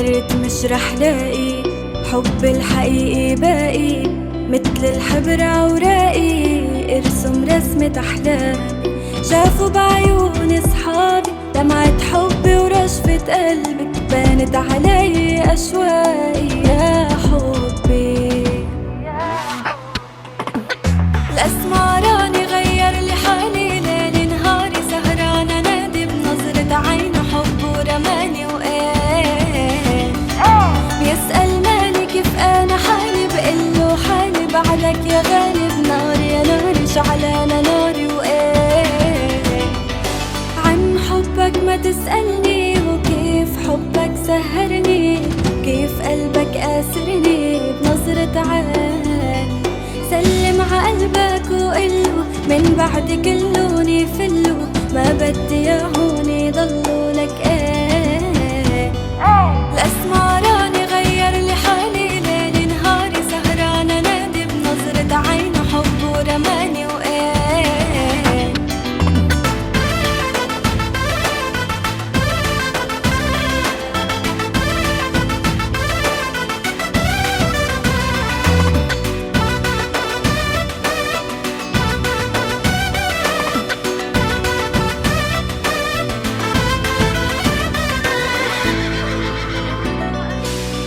فكرت مش رح لاقي حب الحقيقي باقي، متل الحبر اوراقي ارسم رسمة احلامي. شافوا بعيون اصحابي دمعة حبي ورشفة قلبي، بانت علي اشواقي يا حبي. الاسمراني غير لي حالي، ليل نهاري سهرانة نادي بنظرة عينه حب ورماني وقال بيسأل مالي كيف انا حالي، بقله حالي بعدك يا غالي، بناري يا ناري شعلانة ناري وقال عن حبك ما تسألني، وكيف حبك سهرني، كيف قلبك آسرني بنظرة عين. سلم ع قلبك وقله من بعد كلوني فله، ما بدي يا هوني ضلوا لك ايه. الاسمراني غير لي حالي، ليل نهاري سهرانة نادي بنظرة عينه حب ورماني وقال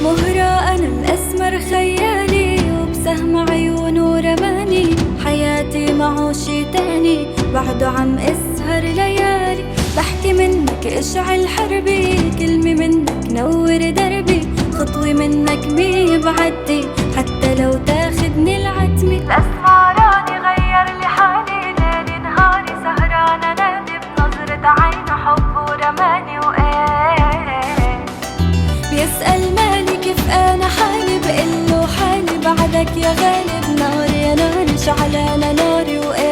مهرة أنا الأسمر خيالي، وبسهم عيونه رماني، حياتي معه شي تاني بعده عم اسهر ليالي. بحكي منك اشعل حربي، كلمة منك نور دربي، خطوة منك مي بعدي حتى لو تاخدني العتمة. الأسمراني غير لي حالي، ليل نهاري سهرانة نادي بنظرة عينه حب ورماني وقال بيسأل مالي كيف انا حالي، بقله حالي بعدك يا غالي، بناري يا ناري شعلانة ناري وقال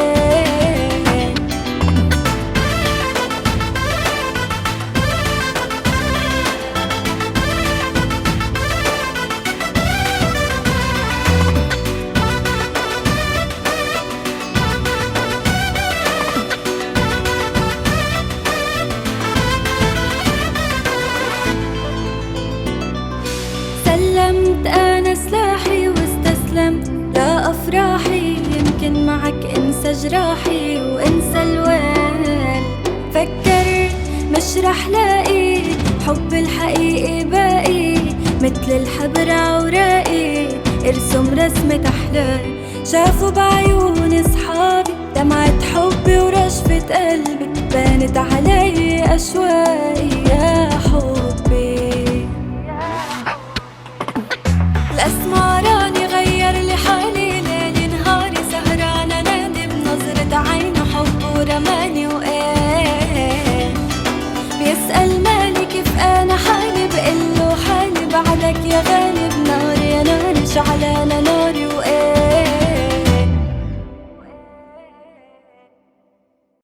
سلمت أنا سلاحي واستسلمت لأفراحي، يمكن معك انسى جراحي وانسى الويل. فكرت مش رح لاقي حب الحقيقي باقي، متل الحبر اوراقي ارسم رسمة احلامي. شافوا بعيون اصحابي دمعة حبي ورشفة قلبي، بانت علي اشواقي